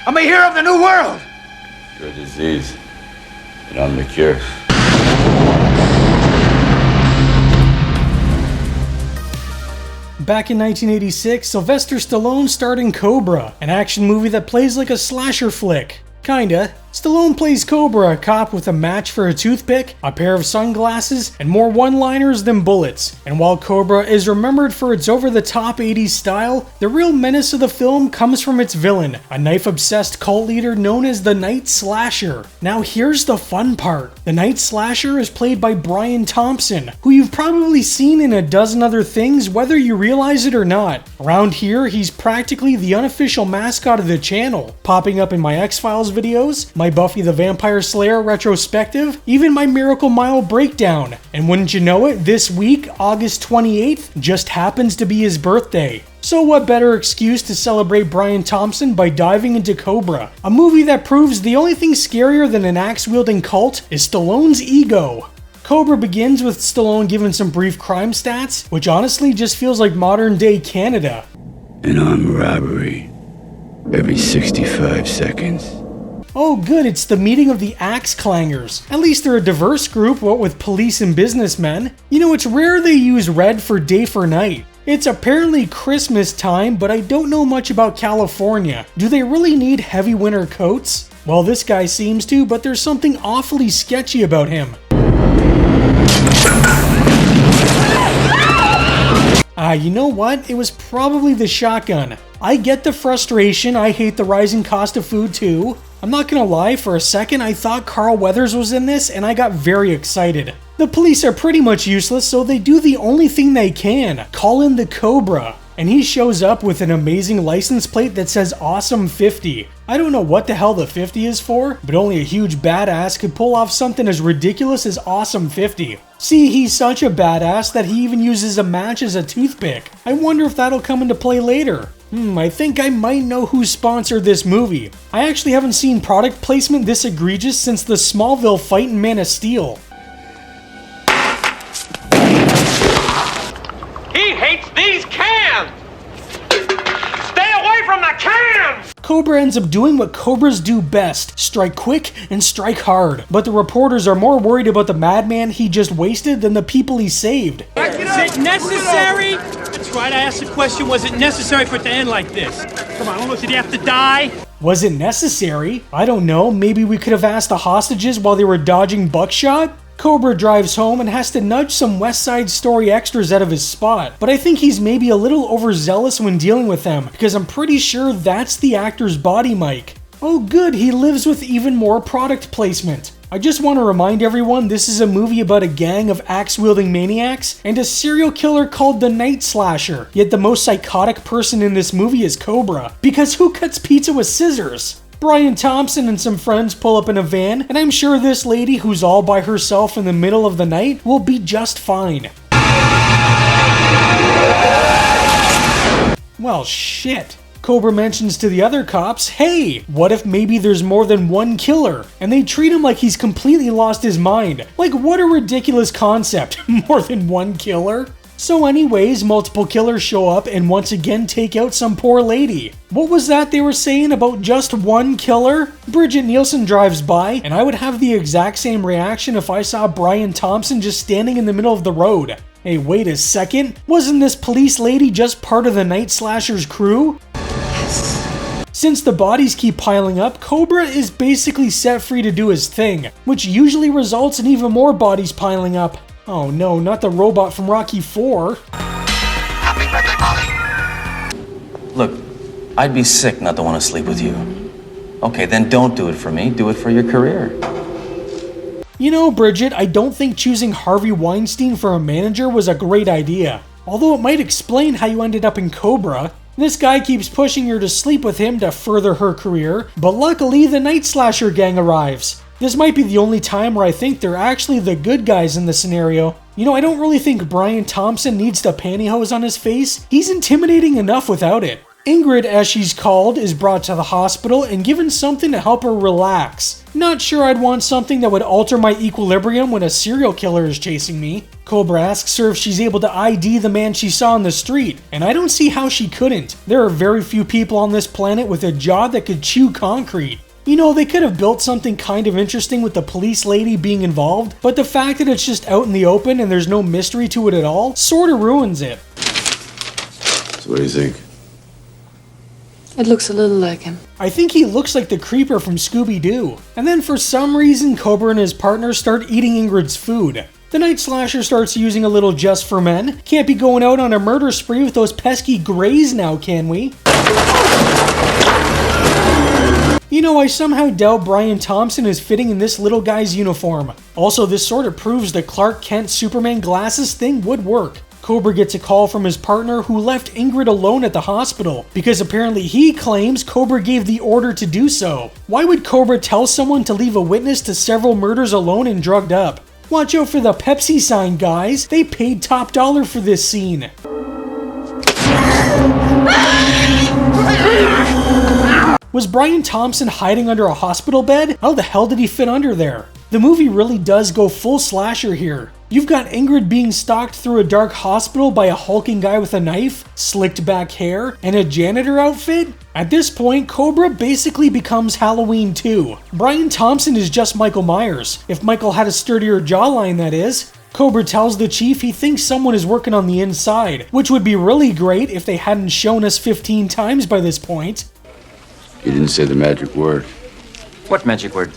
I'm a hero of the new world. You're a disease, and I'm the cure. Back in 1986, Sylvester Stallone starred in Cobra, an action movie that plays like a slasher flick. Kinda. Stallone plays Cobra, a cop with a match for a toothpick, a pair of sunglasses, and more one-liners than bullets. And while Cobra is remembered for its over-the-top 80s style, the real menace of the film comes from its villain, a knife-obsessed cult leader known as the Night Slasher. Now here's the fun part. The Night Slasher is played by Brian Thompson, who you've probably seen in a dozen other things whether you realize it or not. Around here, he's practically the unofficial mascot of the channel, popping up in my X-Files videos, my Buffy the Vampire Slayer retrospective, even my Miracle Mile breakdown. And wouldn't you know it, this week, August 28th, just happens to be his birthday. So what better excuse to celebrate Brian Thompson by diving into Cobra, a movie that proves the only thing scarier than an axe-wielding cult is Stallone's ego. Cobra begins with Stallone giving some brief crime stats, which honestly just feels like modern-day Canada. An armed robbery every 65 seconds. Oh good, it's the meeting of the axe clangers. At least they're a diverse group, what with police and businessmen. You know, it's rare they use red for day for night. It's apparently Christmas time, but I don't know much about California. Do they really need heavy winter coats? Well, this guy seems to, but there's something awfully sketchy about him. You know what? It was probably the shotgun. I get the frustration, I hate the rising cost of food too. I'm not gonna lie, for a second I thought Carl Weathers was in this and I got very excited. The police are pretty much useless, so they do the only thing they can, call in the Cobra. And he shows up with an amazing license plate that says Awesome 50. I don't know what the hell the 50 is for, but only a huge badass could pull off something as ridiculous as Awesome 50. See, he's such a badass that he even uses a match as a toothpick. I wonder if that'll come into play later. I think I might know who sponsored this movie. I actually haven't seen product placement this egregious since the Smallville fight in Man of Steel. He hates these cans! Stay away from the cans! Cobra ends up doing what Cobras do best, strike quick and strike hard. But the reporters are more worried about the madman he just wasted than the people he saved. Is it necessary? That's right, I asked the question, was it necessary for it to end like this? Come on, almost did he have to die? Was it necessary? I don't know, maybe we could have asked the hostages while they were dodging buckshot? Cobra drives home and has to nudge some West Side Story extras out of his spot, but I think he's maybe a little overzealous when dealing with them, because I'm pretty sure that's the actor's body mic. Oh good, he lives with even more product placement. I just want to remind everyone this is a movie about a gang of axe-wielding maniacs and a serial killer called the Night Slasher, yet the most psychotic person in this movie is Cobra, because who cuts pizza with scissors? Brian Thompson and some friends pull up in a van, and I'm sure this lady who's all by herself in the middle of the night will be just fine. Well, shit. Cobra mentions to the other cops, hey, what if maybe there's more than one killer? And they treat him like he's completely lost his mind. Like, what a ridiculous concept, more than one killer? So anyways, multiple killers show up and once again take out some poor lady. What was that they were saying about just one killer? Bridget Nielsen drives by, and I would have the exact same reaction if I saw Brian Thompson just standing in the middle of the road. Hey, wait a second, wasn't this police lady just part of the Night Slasher's crew? Since the bodies keep piling up, Cobra is basically set free to do his thing, which usually results in even more bodies piling up. Oh no, not the robot from Rocky IV. Happy birthday, Molly. Look, I'd be sick not to want to sleep with you. Okay, then don't do it for me, do it for your career. You know, Bridget, I don't think choosing Harvey Weinstein for a manager was a great idea. Although it might explain how you ended up in Cobra. This guy keeps pushing her to sleep with him to further her career, but luckily the Night Slasher gang arrives. This might be the only time where I think they're actually the good guys in the scenario. You know, I don't really think Brian Thompson needs the pantyhose on his face. He's intimidating enough without it. Ingrid, as she's called, is brought to the hospital and given something to help her relax. Not sure I'd want something that would alter my equilibrium when a serial killer is chasing me. Cobra asks her if she's able to ID the man she saw on the street, and I don't see how she couldn't. There are very few people on this planet with a jaw that could chew concrete. You know, they could have built something kind of interesting with the police lady being involved, but the fact that it's just out in the open and there's no mystery to it at all sort of ruins it. So what do you think? It looks a little like him. I think he looks like the creeper from Scooby-Doo. And then for some reason, Cobra and his partner start eating Ingrid's food. The night slasher starts using a little Just for Men. Can't be going out on a murder spree with those pesky greys now, can we? You know, I somehow doubt Brian Thompson is fitting in this little guy's uniform. Also, this sort of proves the Clark Kent Superman glasses thing would work. Cobra gets a call from his partner who left Ingrid alone at the hospital because apparently he claims Cobra gave the order to do so. Why would Cobra tell someone to leave a witness to several murders alone and drugged up? Watch out for the Pepsi sign, guys. They paid top dollar for this scene. Was Brian Thompson hiding under a hospital bed? How the hell did he fit under there? The movie really does go full slasher here. You've got Ingrid being stalked through a dark hospital by a hulking guy with a knife, slicked back hair, and a janitor outfit? At this point, Cobra basically becomes Halloween 2. Brian Thompson is just Michael Myers, if Michael had a sturdier jawline, that is. Cobra tells the chief he thinks someone is working on the inside, which would be really great if they hadn't shown us 15 times by this point. You didn't say the magic word. What magic word?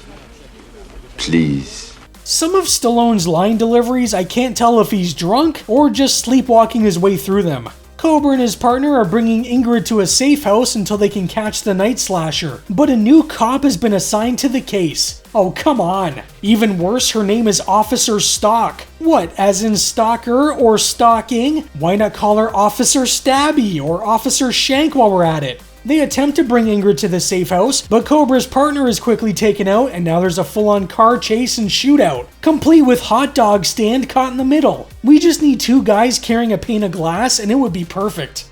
Please. Some of Stallone's line deliveries, I can't tell if he's drunk or just sleepwalking his way through them. Cobra and his partner are bringing Ingrid to a safe house until they can catch the night slasher, but a new cop has been assigned to the case. Oh, come on. Even worse, her name is Officer Stock. What, as in stalker or stalking? Why not call her Officer Stabby or Officer Shank while we're at it? They attempt to bring Ingrid to the safe house, but Cobra's partner is quickly taken out and now there's a full-on car chase and shootout, complete with hot dog stand caught in the middle. We just need two guys carrying a pane of glass and it would be perfect.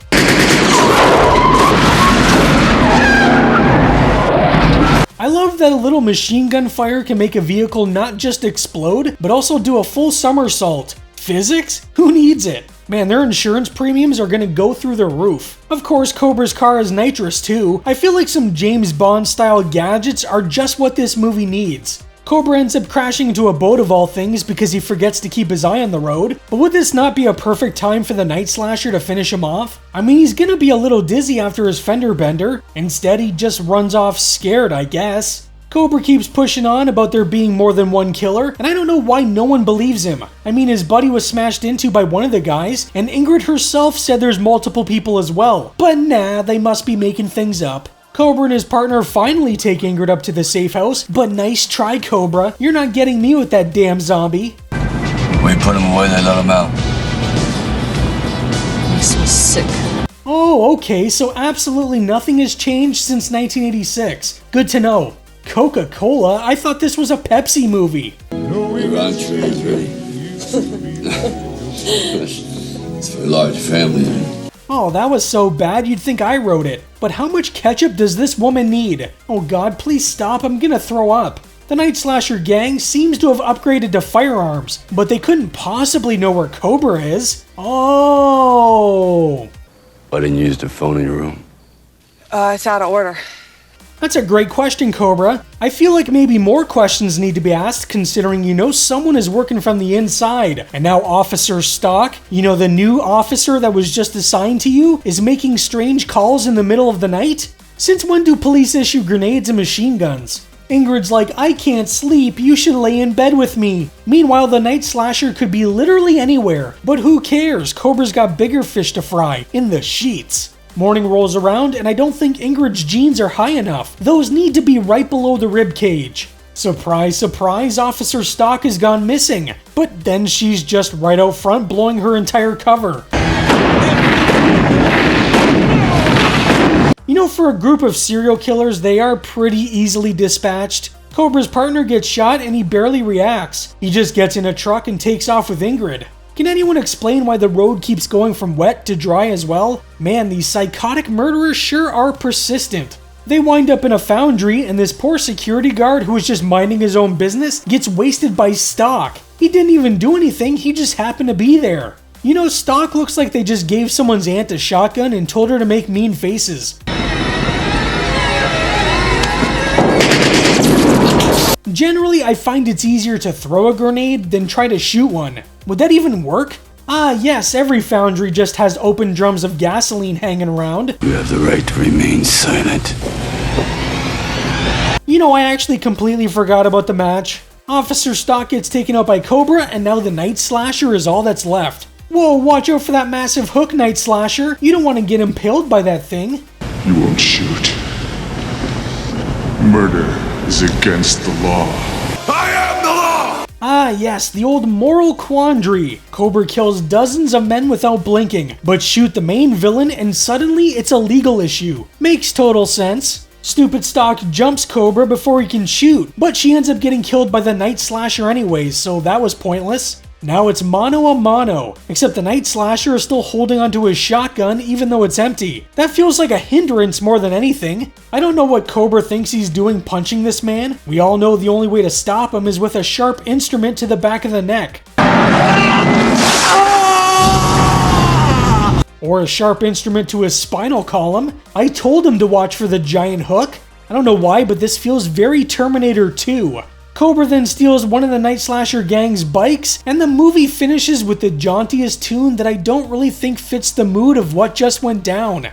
I love that a little machine gun fire can make a vehicle not just explode, but also do a full somersault. Physics? Who needs it? Man, their insurance premiums are gonna go through the roof. Of course, Cobra's car is nitrous too. I feel like some James Bond style gadgets are just what this movie needs. Cobra ends up crashing into a boat of all things because he forgets to keep his eye on the road. But would this not be a perfect time for the night slasher to finish him off? I mean, he's gonna be a little dizzy after his fender bender. Instead, he just runs off scared, I guess. Cobra keeps pushing on about there being more than one killer, and I don't know why no one believes him. I mean, his buddy was smashed into by one of the guys, and Ingrid herself said there's multiple people as well. But nah, they must be making things up. Cobra and his partner finally take Ingrid up to the safe house, but nice try, Cobra. You're not getting me with that damn zombie. We put him away, they let him out. Makes me sick. Oh, okay, so absolutely nothing has changed since 1986. Good to know. Coca-Cola? I thought this was a Pepsi movie. Your entree is ready. It's for a large family. Oh, that was so bad you'd think I wrote it. But how much ketchup does this woman need? Oh god, please stop, I'm gonna throw up. The Night Slasher gang seems to have upgraded to firearms, but they couldn't possibly know where Cobra is. Oh. Why didn't you use the phone in your room? It's out of order. That's a great question, Cobra. I feel like maybe more questions need to be asked considering you know someone is working from the inside. And now Officer Stock, you know the new officer that was just assigned to you, is making strange calls in the middle of the night? Since when do police issue grenades and machine guns? Ingrid's like, I can't sleep, you should lay in bed with me. Meanwhile, the Night Slasher could be literally anywhere. But who cares? Cobra's got bigger fish to fry, in the sheets. Morning rolls around and I don't think Ingrid's jeans are high enough. Those need to be right below the rib cage. Surprise, surprise, Officer Stock has gone missing. But then she's just right out front blowing her entire cover. You know, for a group of serial killers, they are pretty easily dispatched. Cobra's partner gets shot and he barely reacts. He just gets in a truck and takes off with Ingrid. Can anyone explain why the road keeps going from wet to dry as well? Man, these psychotic murderers sure are persistent. They wind up in a foundry, and this poor security guard who was just minding his own business gets wasted by Stock. He didn't even do anything, he just happened to be there. You know, Stock looks like they just gave someone's aunt a shotgun and told her to make mean faces. Generally, I find it's easier to throw a grenade than try to shoot one. Would that even work? Ah yes, every foundry just has open drums of gasoline hanging around. You have the right to remain silent. You know, I actually completely forgot about the match. Officer Stock gets taken out by Cobra, and now the Night Slasher is all that's left. Whoa, watch out for that massive hook, Night Slasher. You don't want to get impaled by that thing. You won't shoot. Murder is against the law. I am the law! Ah yes, the old moral quandary. Cobra kills dozens of men without blinking, but shoot the main villain and suddenly it's a legal issue. Makes total sense. Stupid Stock jumps Cobra before he can shoot, but she ends up getting killed by the Night Slasher anyways, so that was pointless. Now it's mano a mano, except the Night Slasher is still holding onto his shotgun even though it's empty. That feels like a hindrance more than anything. I don't know what Cobra thinks he's doing punching this man. We all know the only way to stop him is with a sharp instrument to the back of the neck. Or a sharp instrument to his spinal column. I told him to watch for the giant hook. I don't know why, but this feels very Terminator 2. Cobra then steals one of the Night Slasher gang's bikes, and the movie finishes with the jauntiest tune that I don't really think fits the mood of what just went down.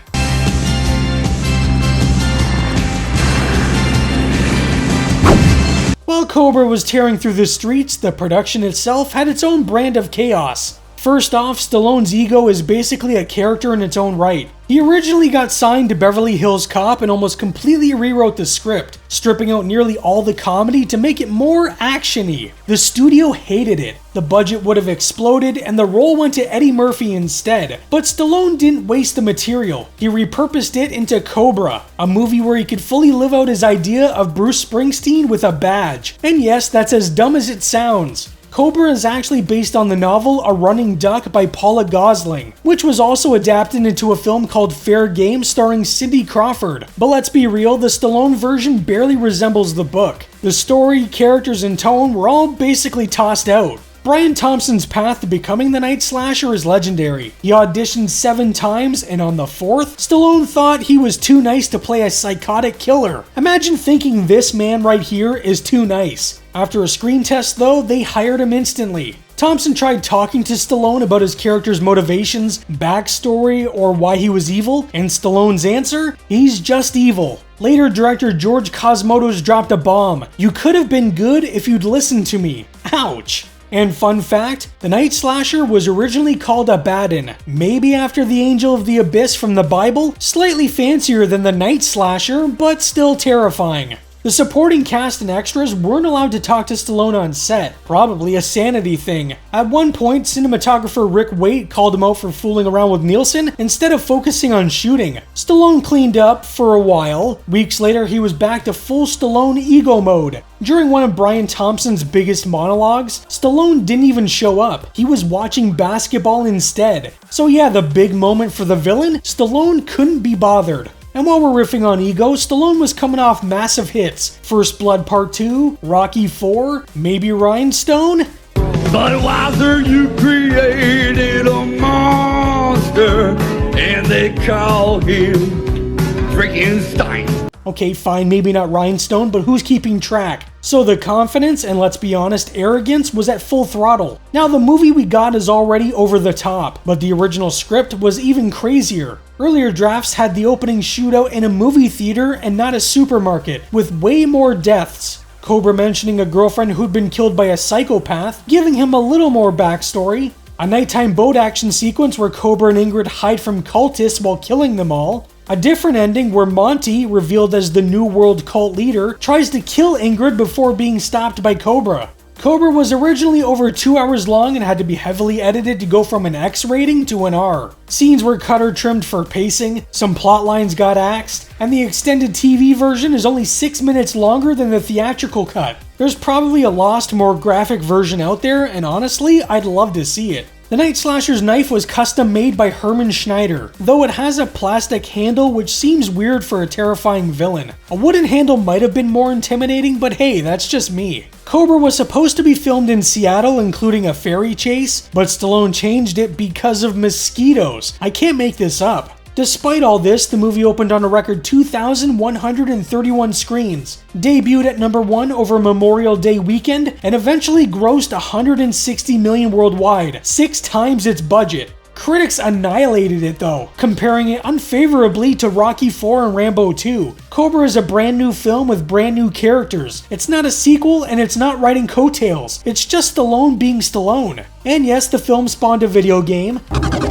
While Cobra was tearing through the streets, the production itself had its own brand of chaos. First off, Stallone's ego is basically a character in its own right. He originally got signed to Beverly Hills Cop and almost completely rewrote the script, stripping out nearly all the comedy to make it more action-y. The studio hated it. The budget would have exploded and the role went to Eddie Murphy instead. But Stallone didn't waste the material. He repurposed it into Cobra, a movie where he could fully live out his idea of Bruce Springsteen with a badge. And yes, that's as dumb as it sounds. Cobra is actually based on the novel A Running Duck by Paula Gosling, which was also adapted into a film called Fair Game starring Cindy Crawford. But let's be real, the Stallone version barely resembles the book. The story, characters, and tone were all basically tossed out. Brian Thompson's path to becoming the Night Slasher is legendary. He auditioned 7 times, and on the 4th, Stallone thought he was too nice to play a psychotic killer. Imagine thinking this man right here is too nice. After a screen test though, they hired him instantly. Thompson tried talking to Stallone about his character's motivations, backstory, or why he was evil, and Stallone's answer? He's just evil. Later, director George Cosmatos dropped a bomb. You could have been good if you'd listened to me. Ouch. And fun fact, the Night Slasher was originally called Abaddon, maybe after the Angel of the Abyss from the Bible, slightly fancier than the Night Slasher, but still terrifying. The supporting cast and extras weren't allowed to talk to Stallone on set, probably a sanity thing. At one point, cinematographer Rick Waite called him out for fooling around with Nielsen instead of focusing on shooting. Stallone cleaned up for a while. Weeks later, he was back to full Stallone ego mode. During one of Brian Thompson's biggest monologues, Stallone didn't even show up. He was watching basketball instead. So yeah, the big moment for the villain, Stallone couldn't be bothered. And while we're riffing on ego, Stallone was coming off massive hits. First Blood Part 2, Rocky 4, maybe Rhinestone? Budweiser, you created a monster, and they call him Frankenstein. Okay, fine, maybe not Rhinestone, but who's keeping track? So the confidence, and let's be honest, arrogance was at full throttle. Now the movie we got is already over the top, but the original script was even crazier. Earlier drafts had the opening shootout in a movie theater and not a supermarket, with way more deaths. Cobra mentioning a girlfriend who'd been killed by a psychopath, giving him a little more backstory. A nighttime boat action sequence where Cobra and Ingrid hide from cultists while killing them all. A different ending where Monty, revealed as the New World cult leader, tries to kill Ingrid before being stopped by Cobra. Cobra was originally over 2 hours long and had to be heavily edited to go from an X rating to an R. Scenes were cut or trimmed for pacing, some plot lines got axed, and the extended TV version is only 6 minutes longer than the theatrical cut. There's probably a lost, more graphic version out there, and honestly, I'd love to see it. The Night Slasher's knife was custom made by Herman Schneider, though it has a plastic handle which seems weird for a terrifying villain. A wooden handle might have been more intimidating, but hey, that's just me. Cobra was supposed to be filmed in Seattle, including a ferry chase, but Stallone changed it because of mosquitoes. I can't make this up. Despite all this, the movie opened on a record 2,131 screens, debuted at number 1 over Memorial Day weekend, and eventually grossed $160 million worldwide, 6 times its budget. Critics annihilated it though, comparing it unfavorably to Rocky IV and Rambo 2. Cobra is a brand new film with brand new characters. It's not a sequel and it's not riding coattails. It's just Stallone being Stallone. And yes, the film spawned a video game.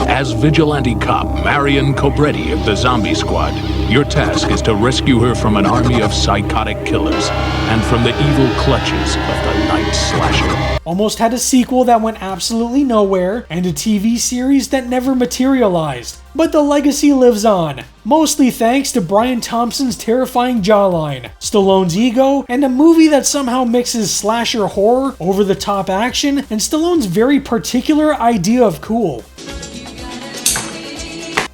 As vigilante cop Marion Cobretti of the Zombie Squad, your task is to rescue her from an army of psychotic killers and from the evil clutches of the Night Slasher. Almost had a sequel that went absolutely nowhere, and a TV series that never materialized. But the legacy lives on, mostly thanks to Brian Thompson's terrifying jawline, Stallone's ego, and a movie that somehow mixes slasher horror, over-the-top action, and Stallone's very particular idea of cool.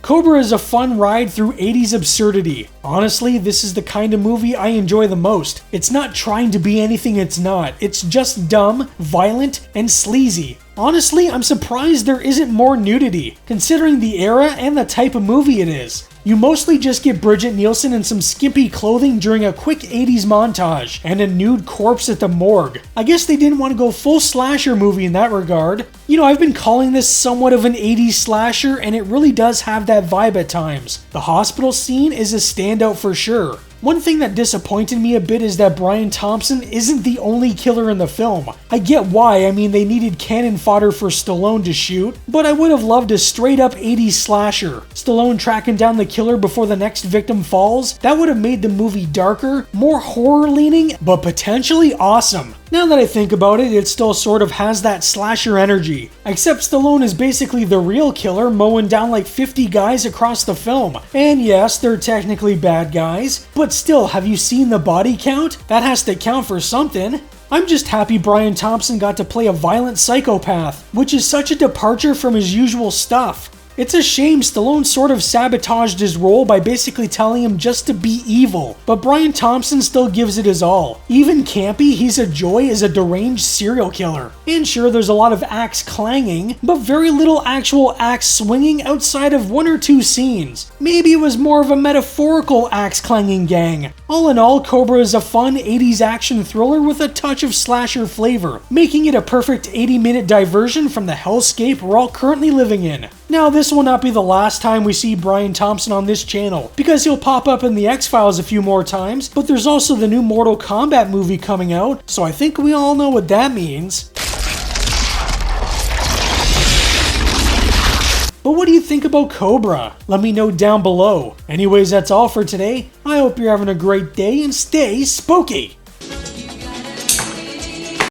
Cobra is a fun ride through 80s absurdity. Honestly, this is the kind of movie I enjoy the most. It's not trying to be anything it's not. It's just dumb, violent, and sleazy. Honestly, I'm surprised there isn't more nudity, considering the era and the type of movie it is. You mostly just get Bridget Nielsen in some skimpy clothing during a quick 80s montage, and a nude corpse at the morgue. I guess they didn't want to go full slasher movie in that regard. You know, I've been calling this somewhat of an 80s slasher, and it really does have that vibe at times. The hospital scene is a standout for sure. One thing that disappointed me a bit is that Brian Thompson isn't the only killer in the film. I get why, I mean they needed cannon fodder for Stallone to shoot, but I would have loved a straight up 80s slasher. Stallone tracking down the killer before the next victim falls, that would have made the movie darker, more horror leaning, but potentially awesome. Now that I think about it, it still sort of has that slasher energy. Except Stallone is basically the real killer, mowing down like 50 guys across the film. And yes, they're technically bad guys, but still, have you seen the body count? That has to count for something. I'm just happy Brian Thompson got to play a violent psychopath, which is such a departure from his usual stuff. It's a shame Stallone sort of sabotaged his role by basically telling him just to be evil, but Brian Thompson still gives it his all. Even campy, he's a joy as a deranged serial killer. And sure, there's a lot of axe clanging, but very little actual axe swinging outside of 1 or 2 scenes. Maybe it was more of a metaphorical axe clanging gang. All in all, Cobra is a fun 80s action thriller with a touch of slasher flavor, making it a perfect 80-minute diversion from the hellscape we're all currently living in. Now, this will not be the last time we see Brian Thompson on this channel, because he'll pop up in the X-Files a few more times, but there's also the new Mortal Kombat movie coming out, so I think we all know what that means. But what do you think about Cobra? Let me know down below. Anyways, that's all for today. I hope you're having a great day and stay spooky!